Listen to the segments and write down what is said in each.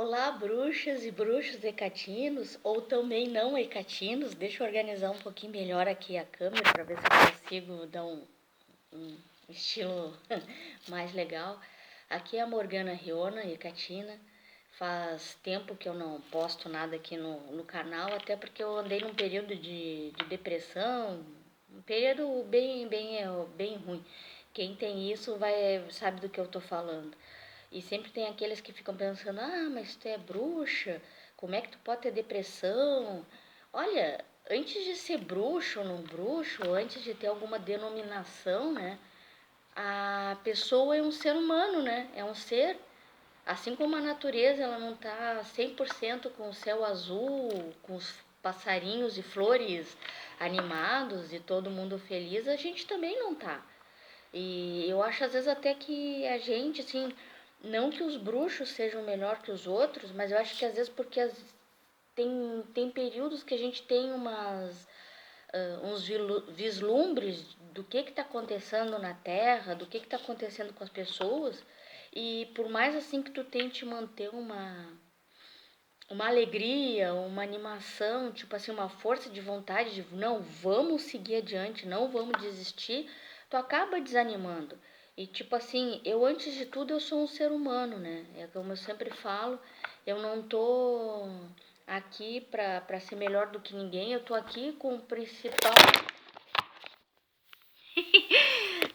Olá, bruxas e bruxos hecatinos, ou também não hecatinos. Deixa eu organizar um pouquinho melhor aqui a câmera para ver se eu consigo dar um estilo mais legal. Aqui é a Morgana Riona, hecatina. Faz tempo que eu não posto nada aqui no canal, até porque eu andei num período de depressão, um período bem ruim. Quem tem isso sabe do que eu tô falando. E sempre tem aqueles que ficam pensando, mas tu é bruxa, como é que tu pode ter depressão? Olha, antes de ser bruxo ou não bruxo, antes de ter alguma denominação, né? A pessoa é um ser humano, né? É um ser, assim como a natureza, ela não tá 100% com o céu azul, com os passarinhos e flores animados e todo mundo feliz, a gente também não tá. E eu acho às vezes até que a gente, assim, não que os bruxos sejam melhor que os outros, mas eu acho que às vezes porque tem períodos que a gente tem uns vislumbres do que está acontecendo na Terra, do que está acontecendo com as pessoas, e por mais assim que tu tente manter uma alegria, uma animação, tipo assim, uma força de vontade de não, vamos seguir adiante, não vamos desistir, tu acaba desanimando. E tipo assim, eu antes de tudo eu sou um ser humano, né? É como eu sempre falo, eu não tô aqui pra ser melhor do que ninguém, eu tô aqui com o principal.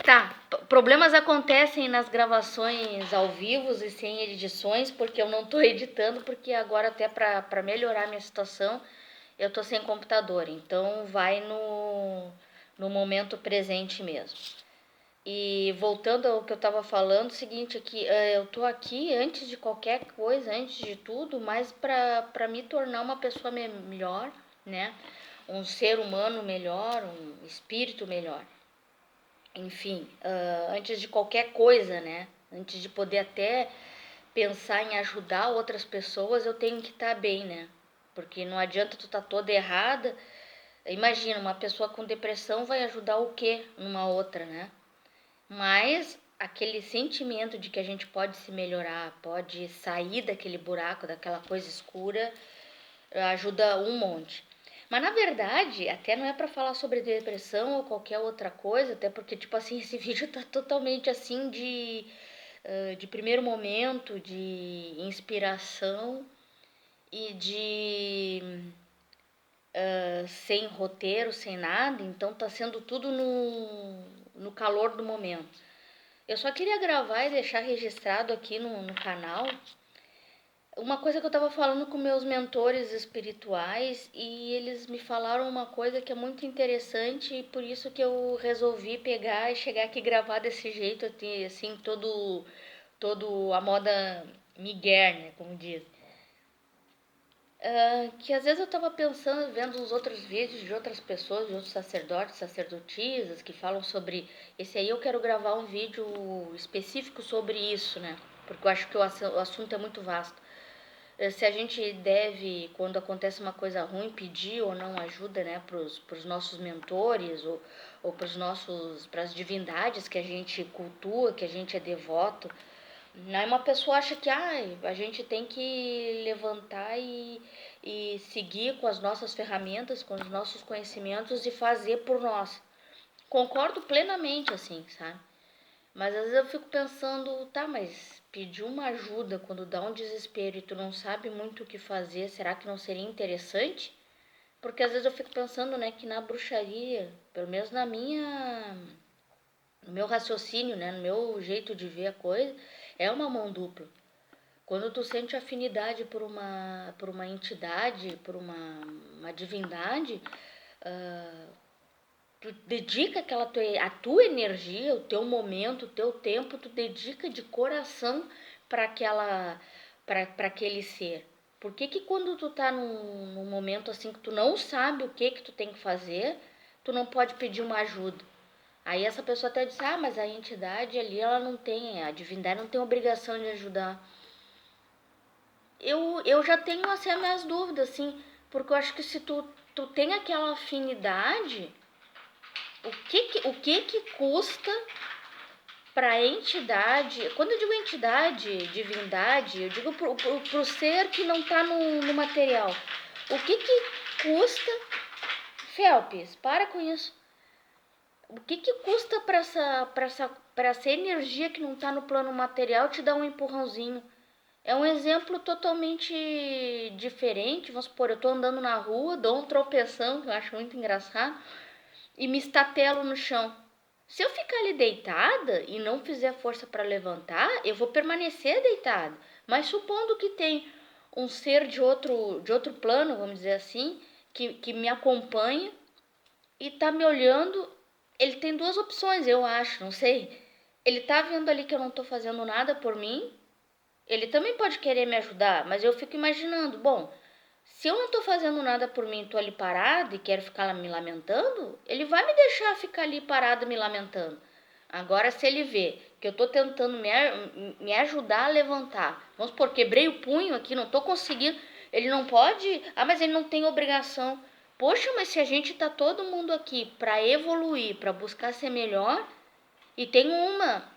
Tá, problemas acontecem nas gravações ao vivo e sem edições, porque eu não tô editando, porque agora até pra melhorar a minha situação, eu tô sem computador, então vai no momento presente mesmo. E voltando ao que eu tava falando, o seguinte aqui, eu tô aqui antes de qualquer coisa, antes de tudo, mas pra me tornar uma pessoa melhor, né? Um ser humano melhor, um espírito melhor. Enfim, antes de qualquer coisa, né? Antes de poder até pensar em ajudar outras pessoas, eu tenho que estar bem, né? Porque não adianta tu estar toda errada. Imagina, uma pessoa com depressão vai ajudar o quê numa outra, né? Mas aquele sentimento de que a gente pode se melhorar, pode sair daquele buraco, daquela coisa escura, ajuda um monte. Mas na verdade, até não é para falar sobre depressão ou qualquer outra coisa, até porque, tipo assim, esse vídeo tá totalmente assim de primeiro momento, de inspiração e sem roteiro, sem nada, então tá sendo tudo no calor do momento. Eu só queria gravar e deixar registrado aqui no canal uma coisa que eu estava falando com meus mentores espirituais e eles me falaram uma coisa que é muito interessante e por isso que eu resolvi pegar e chegar aqui e gravar desse jeito, assim, todo a moda migué, né, como diz. Que às vezes eu estava pensando, vendo uns outros vídeos de outras pessoas, de outros sacerdotes, sacerdotisas, que falam sobre... Esse aí eu quero gravar um vídeo específico sobre isso, né? Porque eu acho que o assunto é muito vasto. Se a gente deve, quando acontece uma coisa ruim, pedir ou não ajuda, né, pros nossos mentores ou para as divindades que a gente cultua, que a gente é devoto. Aí uma pessoa acha que a gente tem que levantar e seguir com as nossas ferramentas, com os nossos conhecimentos e fazer por nós. Concordo plenamente, assim, sabe? Mas às vezes eu fico pensando, tá, mas pedir uma ajuda quando dá um desespero e tu não sabe muito o que fazer, será que não seria interessante? Porque às vezes eu fico pensando, né, que na bruxaria, pelo menos no meu raciocínio, né, no meu jeito de ver a coisa, é uma mão dupla. Quando tu sente afinidade por uma entidade, por uma divindade, tu dedica a tua energia, o teu momento, o teu tempo, tu dedica de coração para aquele ser. Por que que quando tu tá num momento assim que tu não sabe o que tu tem que fazer, tu não pode pedir uma ajuda? Aí essa pessoa até diz, mas a entidade ali, ela não tem, a divindade não tem obrigação de ajudar. Eu já tenho assim as minhas dúvidas, assim, porque eu acho que se tu tem aquela afinidade, o que que custa para entidade, quando eu digo entidade, divindade, eu digo pro ser que não está no material. O que custa, Felps, para com isso. O que custa para essa energia que não está no plano material te dar um empurrãozinho? É um exemplo totalmente diferente. Vamos supor, eu tô andando na rua, dou um tropeção, que eu acho muito engraçado, e me estatelo no chão. Se eu ficar ali deitada e não fizer força para levantar, eu vou permanecer deitada. Mas supondo que tem um ser de outro plano, vamos dizer assim, que me acompanha e tá me olhando, ele tem duas opções, eu acho, não sei. Ele tá vendo ali que eu não tô fazendo nada por mim. Ele também pode querer me ajudar, mas eu fico imaginando, bom, se eu não tô fazendo nada por mim, tô ali parada e quero ficar me lamentando, ele vai me deixar ficar ali parada me lamentando. Agora, se ele vê que eu tô tentando me ajudar a levantar, vamos supor, quebrei o punho aqui, não tô conseguindo, ele não pode, mas ele não tem obrigação. Poxa, mas se a gente tá todo mundo aqui para evoluir, para buscar ser melhor, e tem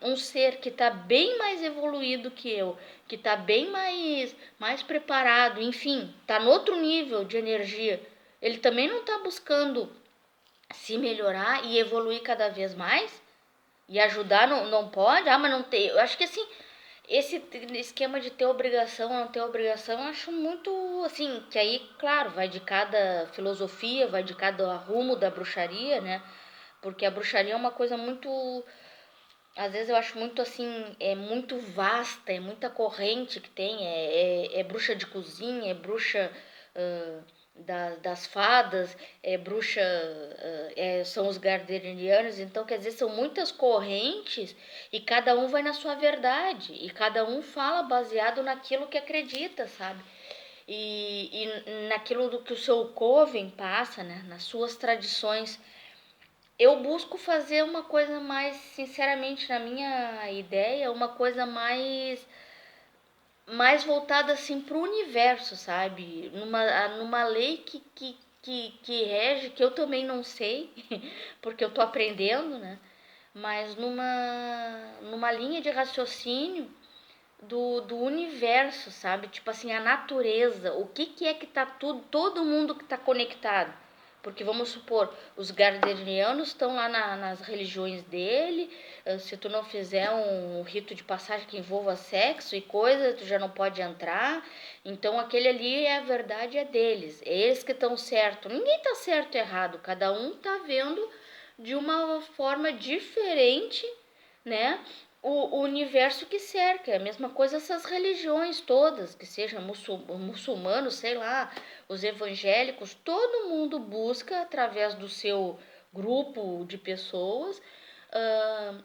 um ser que está bem mais evoluído que eu, que está bem mais preparado, enfim, está no outro nível de energia. Ele também não está buscando se melhorar e evoluir cada vez mais? E ajudar não pode? Mas não tem. Eu acho que assim, esse esquema de ter obrigação ou não ter obrigação, eu acho muito assim, que aí, claro, vai de cada filosofia, vai de cada rumo da bruxaria, né? Porque a bruxaria é uma coisa muito, às vezes eu acho muito assim, é muito vasta, é muita corrente que tem, é bruxa de cozinha, é bruxa das fadas, é bruxa, são os gardnerianos, então quer dizer, são muitas correntes e cada um vai na sua verdade, e cada um fala baseado naquilo que acredita, sabe? E naquilo do que o seu coven passa, né? Nas suas tradições. Eu busco fazer uma coisa mais, sinceramente, na minha ideia, uma coisa mais voltada assim para o universo, sabe? Numa lei que rege, que eu também não sei, porque eu tô aprendendo, né? Mas numa linha de raciocínio do universo, sabe? Tipo assim, a natureza, o que é que tá todo mundo que tá conectado. Porque vamos supor, os gardnerianos estão lá nas religiões dele, se tu não fizer um rito de passagem que envolva sexo e coisa, tu já não pode entrar. Então aquele ali é a verdade, é deles. É eles que estão certo. Ninguém tá certo e errado, cada um tá vendo de uma forma diferente, né? O universo que cerca. É a mesma coisa essas religiões todas, que sejam muçulmanos, sei lá, os evangélicos, todo mundo busca através do seu grupo de pessoas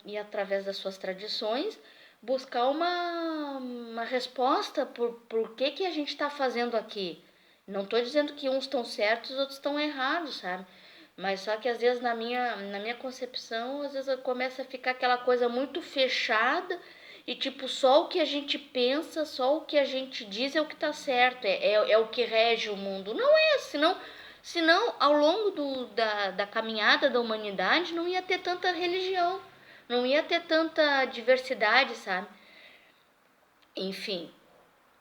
e através das suas tradições buscar uma resposta por que a gente está fazendo aqui. Não estou dizendo que uns estão certos e outros estão errados, sabe? Mas só que às vezes na minha concepção, às vezes começa a ficar aquela coisa muito fechada e tipo, só o que a gente pensa, só o que a gente diz é o que tá certo, é o que rege o mundo. Não é, senão ao longo da caminhada da humanidade não ia ter tanta religião, não ia ter tanta diversidade, sabe? Enfim,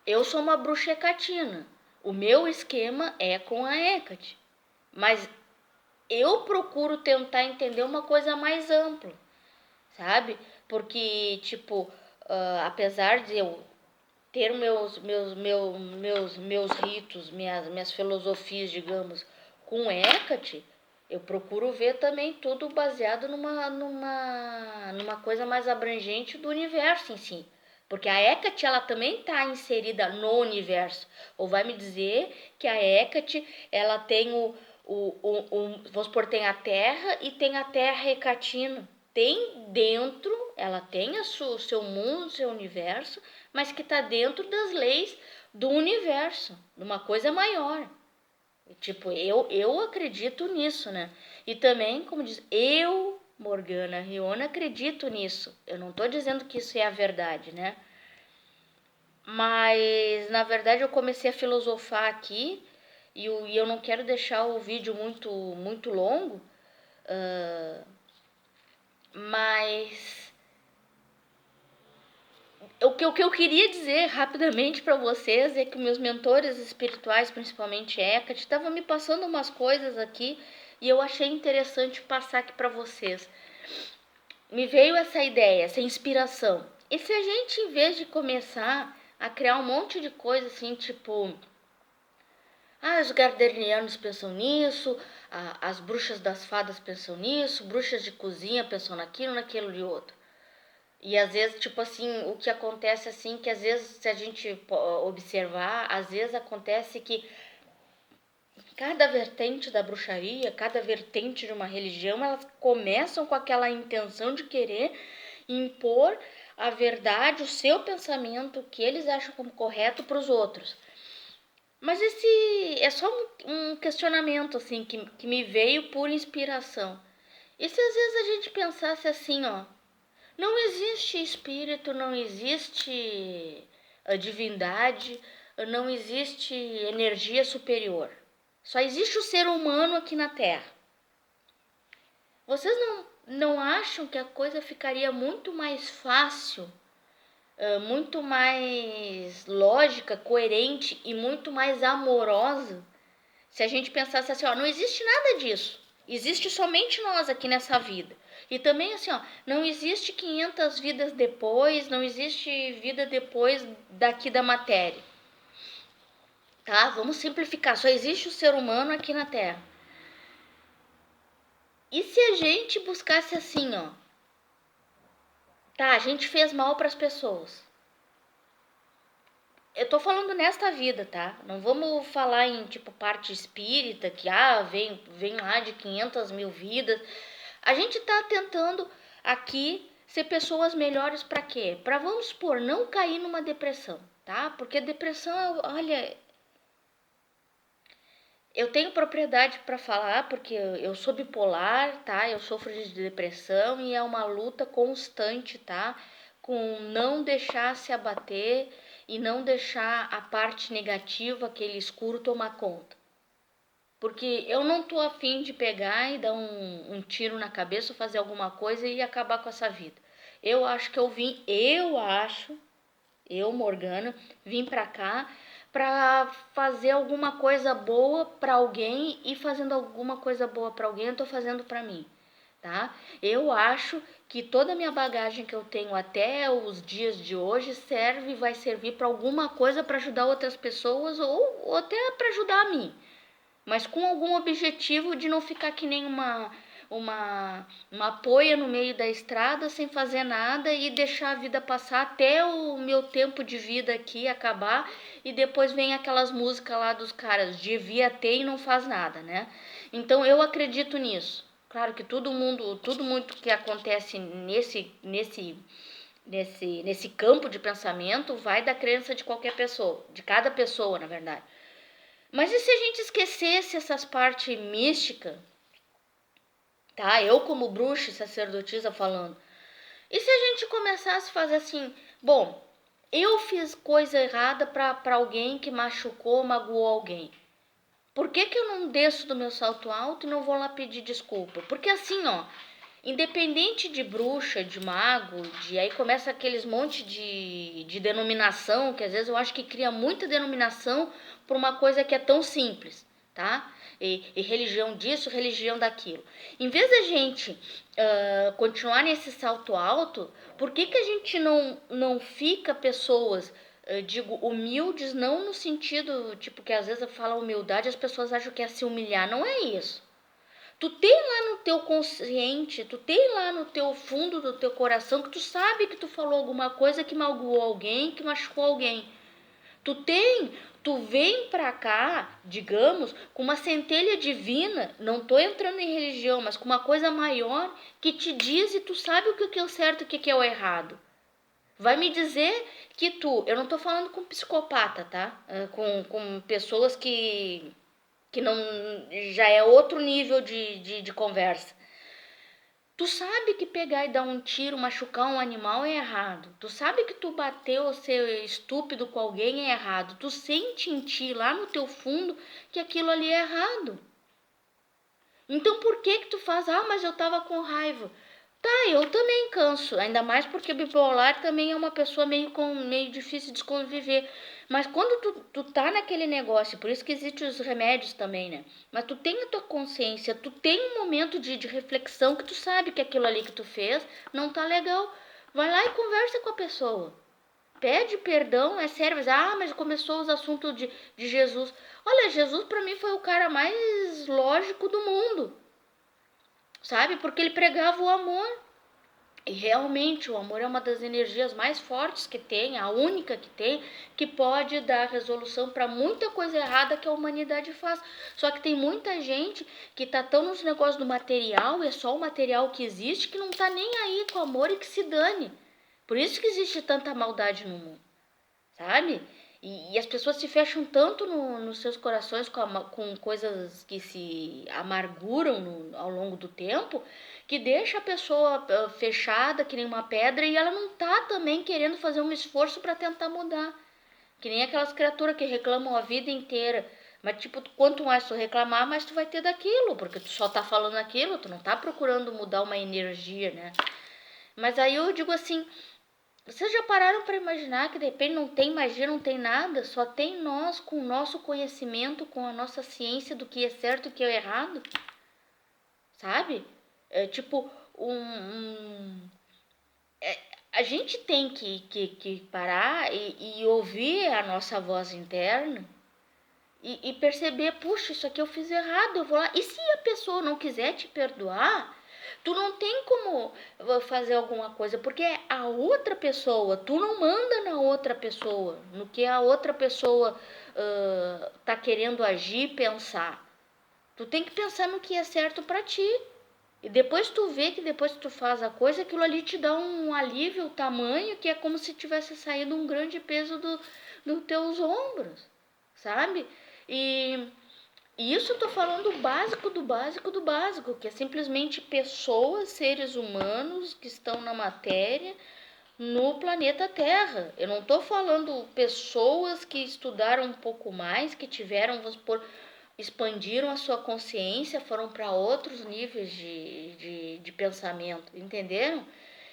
eu sou uma bruxa hecatina. O meu esquema é com a Hecate. Mas eu procuro tentar entender uma coisa mais ampla, sabe? Porque, tipo, apesar de eu ter meus ritos, minhas filosofias, digamos, com Hecate, eu procuro ver também tudo baseado numa coisa mais abrangente do universo em si. Porque a Hecate, ela também está inserida no universo. Ou vai me dizer que a Hecate, ela tem vamos supor, tem a Terra e tem a Terra hecatina. Tem dentro, ela tem o seu mundo, o seu universo, mas que está dentro das leis do universo, de uma coisa maior. Tipo, eu acredito nisso, né? E também, como diz, eu, Morgana Riona, acredito nisso. Eu não tô dizendo que isso é a verdade, né? Mas, na verdade, eu comecei a filosofar aqui e eu não quero deixar o vídeo muito longo, mas O que eu queria dizer rapidamente para vocês é que meus mentores espirituais, principalmente Hecate, estavam me passando umas coisas aqui e eu achei interessante passar aqui para vocês. Me veio essa ideia, essa inspiração. E se a gente, em vez de começar a criar um monte de coisa assim, tipo, os gardenianos pensam nisso, as bruxas das fadas pensam nisso, bruxas de cozinha pensam naquilo de outro. E às vezes, tipo assim, o que acontece assim, que às vezes, se a gente observar, às vezes acontece que cada vertente da bruxaria, cada vertente de uma religião, elas começam com aquela intenção de querer impor a verdade, o seu pensamento, o que eles acham como correto para os outros. Mas esse é só um questionamento assim que me veio por inspiração. E se às vezes a gente pensasse assim, ó, não existe espírito, não existe divindade, não existe energia superior. Só existe o ser humano aqui na Terra. Vocês não acham que a coisa ficaria muito mais fácil, muito mais lógica, coerente e muito mais amorosa se a gente pensasse assim, ó, não existe nada disso. Existe somente nós aqui nessa vida. E também assim, ó, não existe 500 vidas depois, não existe vida depois daqui da matéria. Tá? Vamos simplificar, só existe o ser humano aqui na Terra. E se a gente buscasse assim, ó, tá, a gente fez mal para as pessoas. Eu tô falando nesta vida, tá? Não vamos falar em, tipo, parte espírita, que, vem lá de 500 mil vidas. A gente tá tentando aqui ser pessoas melhores para quê? Para, vamos supor, não cair numa depressão, tá? Porque depressão, olha, eu tenho propriedade para falar, porque eu sou bipolar, tá? Eu sofro de depressão e é uma luta constante, tá? Com não deixar se abater e não deixar a parte negativa, aquele escuro, tomar conta. Porque eu não tô afim de pegar e dar um tiro na cabeça, fazer alguma coisa e acabar com essa vida. Eu, Morgana, vim pra cá pra fazer alguma coisa boa pra alguém e fazendo alguma coisa boa pra alguém, eu tô fazendo pra mim, tá? Eu acho que toda a minha bagagem que eu tenho até os dias de hoje vai servir pra alguma coisa pra ajudar outras pessoas ou até pra ajudar a mim, mas com algum objetivo de não ficar que nem uma poia no meio da estrada sem fazer nada e deixar a vida passar até o meu tempo de vida aqui acabar e depois vem aquelas músicas lá dos caras, devia ter e não faz nada, né? Então eu acredito nisso. Claro que tudo muito que acontece nesse campo de pensamento vai da crença de qualquer pessoa, de cada pessoa, na verdade. Mas e se a gente esquecesse essas partes místicas, tá? Eu como bruxa e sacerdotisa falando. E se a gente começasse a fazer assim, bom, eu fiz coisa errada para alguém que machucou, magoou alguém. Por que eu não desço do meu salto alto e não vou lá pedir desculpa? Porque assim, ó, independente de bruxa, de mago, aí começa aqueles monte de denominação, que às vezes eu acho que cria muita denominação por uma coisa que é tão simples, tá? E religião disso, religião daquilo. Em vez da gente continuar nesse salto alto, por que a gente não fica pessoas, digo, humildes, não no sentido, tipo, que às vezes eu falo humildade, as pessoas acham que é se humilhar. Não é isso. Tu tem lá no teu consciente, tu tem lá no teu fundo do teu coração que tu sabe que tu falou alguma coisa que magoou alguém, que machucou alguém. Tu vem pra cá, digamos, com uma centelha divina, não tô entrando em religião, mas com uma coisa maior que te diz e tu sabe o que é o certo e o que é o errado. Vai me dizer que eu não tô falando com psicopata, tá? Com pessoas que não já é outro nível de conversa. Tu sabe que pegar e dar um tiro, machucar um animal é errado. Tu sabe que tu bateu ou ser estúpido com alguém é errado. Tu sente em ti, lá no teu fundo, que aquilo ali é errado. Então por que tu faz? Mas eu tava com raiva. Eu também canso, ainda mais porque bipolar também é uma pessoa meio difícil de conviver. Mas quando tu tá naquele negócio, por isso que existem os remédios também, né? Mas tu tem a tua consciência, tu tem um momento de reflexão que tu sabe que aquilo ali que tu fez não tá legal. Vai lá e conversa com a pessoa. Pede perdão, é sério. Mas começou os assuntos de Jesus. Olha, Jesus pra mim foi o cara mais lógico do mundo, sabe? Porque ele pregava o amor. E realmente o amor é uma das energias mais fortes que tem, a única que tem, que pode dar resolução para muita coisa errada que a humanidade faz. Só que tem muita gente que tá tão nos negócios do material, é só o material que existe, que não tá nem aí com o amor e que se dane. Por isso que existe tanta maldade no mundo, sabe? E as pessoas se fecham tanto nos seus corações com coisas que se amarguram ao longo do tempo, que deixa a pessoa fechada que nem uma pedra e ela não tá também querendo fazer um esforço para tentar mudar. Que nem aquelas criaturas que reclamam a vida inteira. Mas, tipo, quanto mais tu reclamar, mais tu vai ter daquilo, porque tu só tá falando aquilo, tu não tá procurando mudar uma energia, né? Mas aí eu digo assim, vocês já pararam para imaginar que de repente não tem magia, não tem nada, só tem nós com o nosso conhecimento, com a nossa ciência do que é certo e o que é errado, sabe? É tipo a gente tem que parar e ouvir a nossa voz interna e perceber, puxa, isso aqui eu fiz errado, eu vou lá. E se a pessoa não quiser te perdoar, tu não tem como fazer alguma coisa, porque é a outra pessoa, tu não manda na outra pessoa, no que a outra pessoa tá querendo agir, pensar. Tu tem que pensar no que é certo para ti. E depois tu vê que depois que tu faz a coisa, aquilo ali te dá um alívio tamanho que é como se tivesse saído um grande peso dos teus ombros, sabe? E isso eu tô falando do básico do básico do básico, que é simplesmente pessoas, seres humanos que estão na matéria no planeta Terra. Eu não tô falando pessoas que estudaram um pouco mais, que tiveram, vamos supor, expandiram a sua consciência, foram para outros níveis de pensamento, entenderam?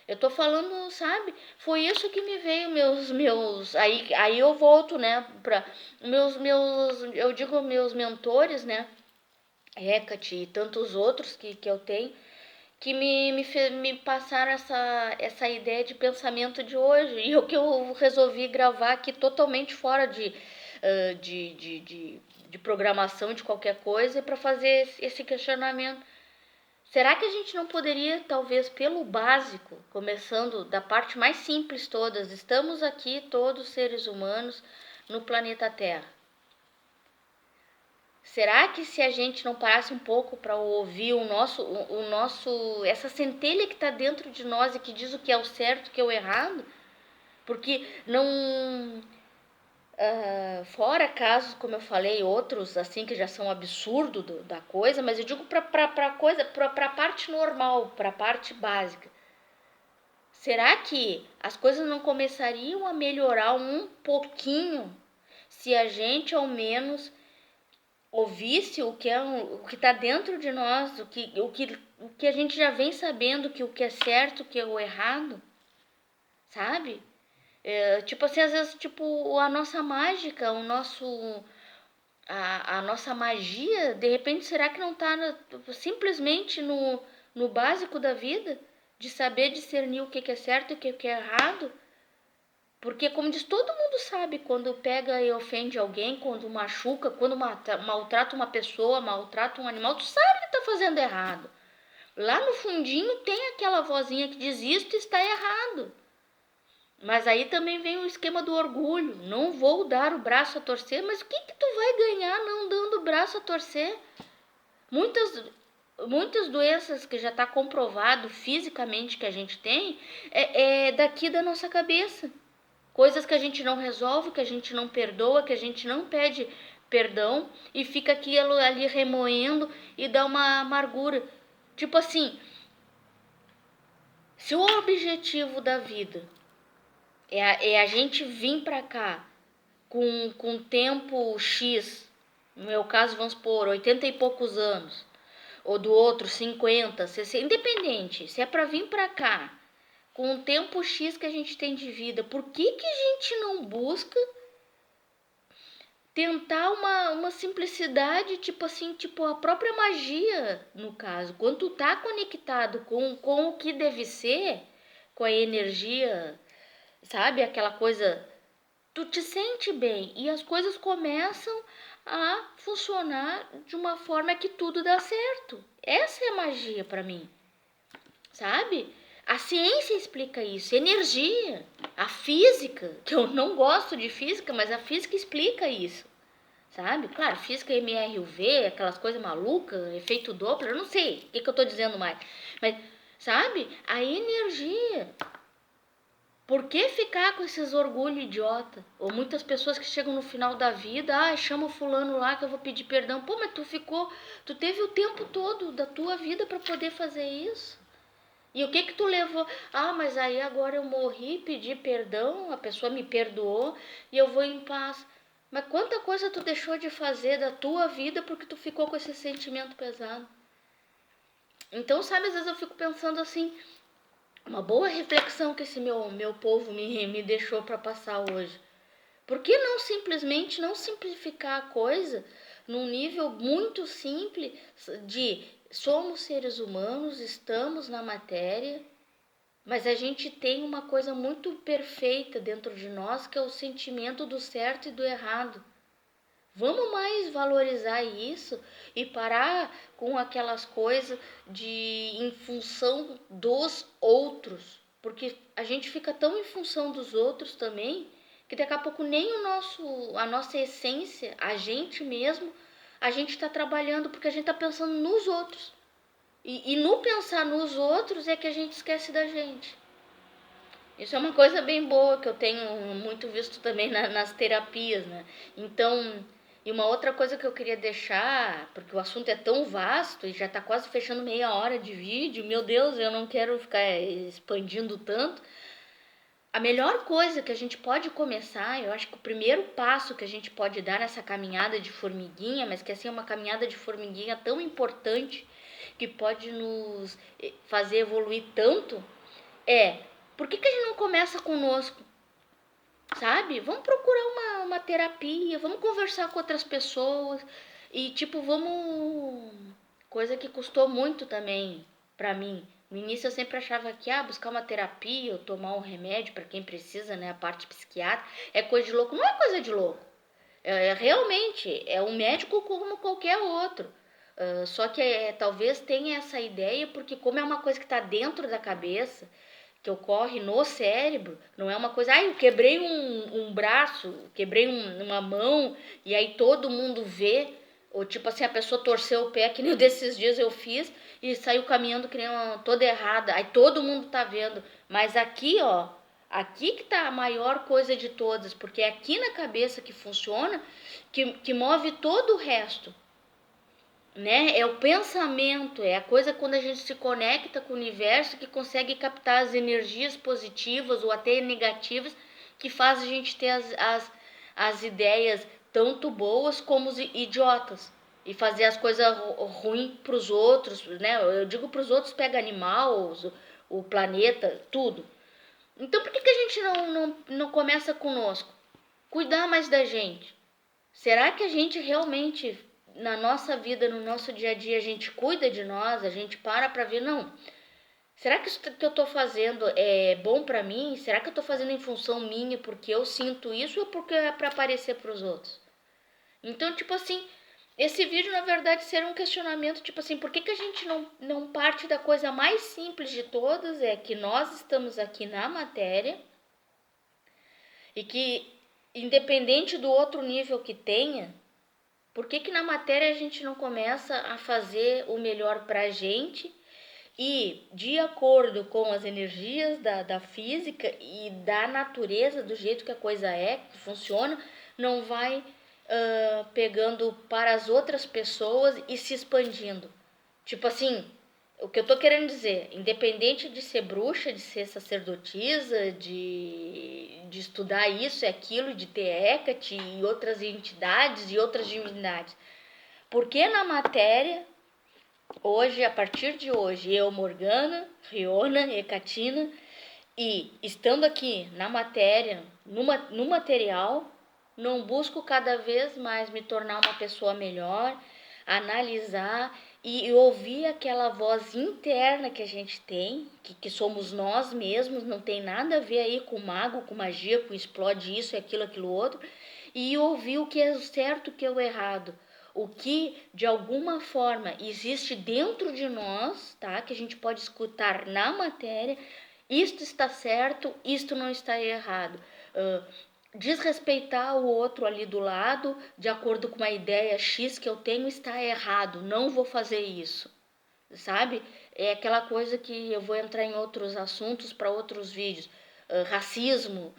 Eu tô falando, sabe? Foi isso que me veio aí eu volto, né, para eu digo meus mentores, né? Hecate e tantos outros que eu tenho, que me passaram essa ideia de pensamento de hoje. E o que eu resolvi gravar aqui totalmente fora de programação de qualquer coisa para fazer esse questionamento. Será que a gente não poderia, talvez pelo básico, começando da parte mais simples todas, estamos aqui todos seres humanos no planeta Terra. Será que se a gente não parasse um pouco para ouvir essa centelha que está dentro de nós e que diz o que é o certo, o que é o errado? Porque não, fora casos, como eu falei, outros assim que já são absurdo da coisa, mas eu digo para a parte normal, para a parte básica. Será que as coisas não começariam a melhorar um pouquinho se a gente ao menos ouvisse o que está dentro de nós, o que a gente já vem sabendo, que o que é certo, o que é o errado, sabe? Tipo assim, às vezes, tipo, a nossa mágica, a nossa magia, de repente, será que não está simplesmente no básico da vida? De saber discernir o que é certo e o que é errado? Porque, como diz, todo mundo sabe quando pega e ofende alguém, quando machuca, quando maltrata uma pessoa, maltrata um animal, tu sabe que tá fazendo errado. Lá no fundinho tem aquela vozinha que diz isto está errado. Mas aí também vem o esquema do orgulho. Não vou dar o braço a torcer, mas o que tu vai ganhar não dando o braço a torcer? Muitas doenças que já está comprovado fisicamente que a gente tem é daqui da nossa cabeça. Coisas que a gente não resolve, que a gente não perdoa, que a gente não pede perdão e fica aquilo ali remoendo e dá uma amargura. Tipo assim, se o objetivo da vida é a gente vir pra cá com tempo X, no meu caso vamos por 80 e poucos anos, ou do outro 50, 60, independente, se é para vir para cá, com o tempo X que a gente tem de vida, por que que a gente não busca tentar uma simplicidade, tipo assim, tipo a própria magia, no caso, quando tu tá conectado com o que deve ser, com a energia, sabe, aquela coisa, tu te sente bem e as coisas começam a funcionar de uma forma que tudo dá certo. Essa é a magia para mim, sabe? A ciência explica isso, energia, a física, que eu não gosto de física, mas a física explica isso, sabe? Claro, física MRUV, aquelas coisas malucas, efeito Doppler, eu não sei o que eu tô dizendo mais, mas, sabe? A energia. Por que ficar com esses orgulho idiota? Ou muitas pessoas que chegam no final da vida, chama o fulano lá que eu vou pedir perdão. Pô, mas tu teve o tempo todo da tua vida para poder fazer isso. E o que que tu levou? Mas aí agora eu morri, pedi perdão, a pessoa me perdoou e eu vou em paz. Mas quanta coisa tu deixou de fazer da tua vida porque tu ficou com esse sentimento pesado? Então, sabe, às vezes eu fico pensando assim, uma boa reflexão que esse meu povo me deixou para passar hoje. Por que não simplesmente não simplificar a coisa num nível muito simples de somos seres humanos, estamos na matéria, mas a gente tem uma coisa muito perfeita dentro de nós que é o sentimento do certo e do errado. Vamos mais valorizar isso e parar com aquelas coisas de em função dos outros, porque a gente fica tão em função dos outros também que daqui a pouco nem a nossa essência, a gente mesmo, a gente está trabalhando porque a gente está pensando nos outros. E no pensar nos outros é que a gente esquece da gente. Isso é uma coisa bem boa que eu tenho muito visto também nas terapias, né? Então, e uma outra coisa que eu queria deixar, porque o assunto é tão vasto e já está quase fechando meia hora de vídeo, meu Deus, eu não quero ficar expandindo tanto. A melhor coisa que a gente pode começar, eu acho que o primeiro passo que a gente pode dar nessa caminhada de formiguinha, mas que assim é uma caminhada de formiguinha tão importante, que pode nos fazer evoluir tanto, por que a gente não começa conosco, sabe? Vamos procurar uma terapia, vamos conversar com outras pessoas e, tipo, vamos... Coisa que custou muito também pra mim. No início eu sempre achava que, buscar uma terapia ou tomar um remédio pra quem precisa, né? A parte psiquiátrica é coisa de louco. Não é coisa de louco. Realmente, é um médico como qualquer outro. Só que talvez tenha essa ideia, porque como é uma coisa que está dentro da cabeça, que ocorre no cérebro, não é uma coisa, eu quebrei um braço, quebrei uma mão, e aí todo mundo vê, ou tipo assim, a pessoa torceu o pé, que nem desses dias eu fiz, e saiu caminhando que nem toda errada, aí todo mundo tá vendo, mas aqui, aqui que tá a maior coisa de todas, porque é aqui na cabeça que funciona, que move todo o resto, né? É o pensamento, é a coisa quando a gente se conecta com o universo que consegue captar as energias positivas ou até negativas que faz a gente ter as ideias tanto boas como idiotas e fazer as coisas ruins para os outros, né? Eu digo para os outros, pega animal, o planeta, tudo. Então por que a gente não começa conosco? Cuidar mais da gente. Será que a gente realmente, na nossa vida, no nosso dia a dia, a gente cuida de nós? A gente para ver, não. Será que isso que eu estou fazendo é bom para mim? Será que eu estou fazendo em função minha porque eu sinto isso ou porque é para aparecer para os outros? Então, tipo assim, esse vídeo, na verdade, será um questionamento, tipo assim, por que a gente não parte da coisa mais simples de todas, é que nós estamos aqui na matéria e que, independente do outro nível que tenha, por que na matéria a gente não começa a fazer o melhor para a gente e, de acordo com as energias da física e da natureza, do jeito que a coisa que funciona, não vai pegando para as outras pessoas e se expandindo? Tipo assim, o que eu tô querendo dizer, independente de ser bruxa, de ser sacerdotisa, de estudar isso e aquilo, de ter Hecate e outras entidades e outras divindades, porque na matéria Hoje, a partir de hoje, eu, Morgana, Riona, Hecatina, e estando aqui na matéria, no material, não busco cada vez mais me tornar uma pessoa melhor, analisar e ouvir aquela voz interna que a gente tem, que somos nós mesmos, não tem nada a ver aí com mago, com magia, com explode isso, aquilo outro, e ouvir o que é o certo, o que é o errado. O que de alguma forma existe dentro de nós, tá? Que a gente pode escutar na matéria, isto está certo, isto não está errado. Desrespeitar o outro ali do lado, de acordo com uma ideia X que eu tenho, está errado, não vou fazer isso, sabe? É aquela coisa que eu vou entrar em outros assuntos para outros vídeos. Racismo,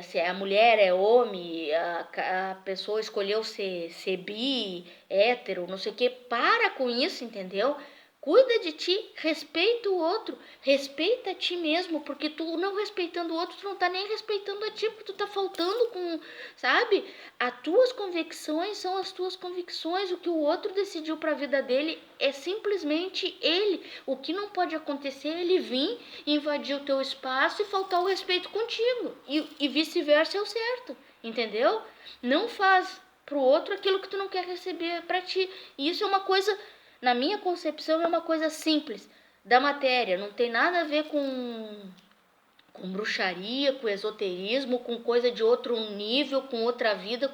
se a mulher é homem, a pessoa escolheu ser bi, hétero, não sei o que, para com isso, entendeu? Cuida de ti, respeita o outro, respeita a ti mesmo, porque tu não respeitando o outro, tu não tá nem respeitando a ti, porque tu tá faltando com, sabe? As tuas convicções são as tuas convicções, o que o outro decidiu para a vida dele é simplesmente ele. O que não pode acontecer é ele vir, invadir o teu espaço e faltar o respeito contigo, e vice-versa é o certo, entendeu? Não faz pro outro aquilo que tu não quer receber para ti, e isso é uma coisa, na minha concepção, é uma coisa simples da matéria, não tem nada a ver com bruxaria, com esoterismo, com coisa de outro nível, com outra vida,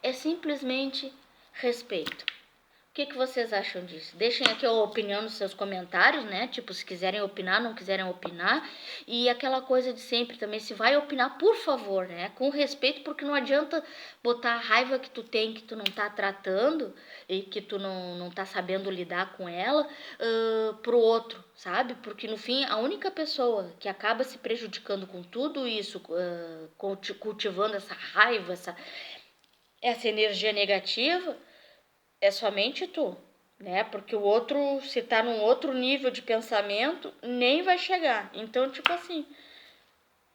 é simplesmente respeito. O que vocês acham disso? Deixem aqui a opinião nos seus comentários, né? Tipo, se quiserem opinar, não quiserem opinar. E aquela coisa de sempre também, se vai opinar, por favor, né? Com respeito, porque não adianta botar a raiva que tu tem, que tu não tá tratando e que tu não tá sabendo lidar com ela, pro outro, sabe? Porque no fim, a única pessoa que acaba se prejudicando com tudo isso, cultivando essa raiva, essa energia negativa, é somente tu, né? Porque o outro, se tá num outro nível de pensamento, nem vai chegar. Então, tipo assim,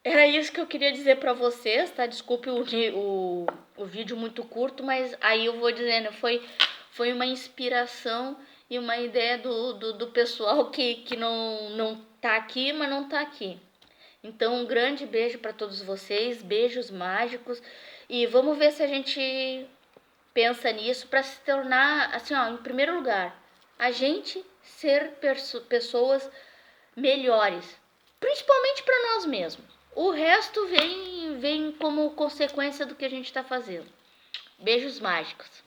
era isso que eu queria dizer pra vocês, tá? Desculpe o vídeo muito curto, mas aí eu vou dizendo, foi uma inspiração e uma ideia do pessoal que não tá aqui, mas não tá aqui. Então, um grande beijo para todos vocês, beijos mágicos, e vamos ver se a gente pensa nisso para se tornar, assim, ó, em primeiro lugar, a gente ser pessoas melhores, principalmente para nós mesmos. O resto vem como consequência do que a gente está fazendo. Beijos mágicos.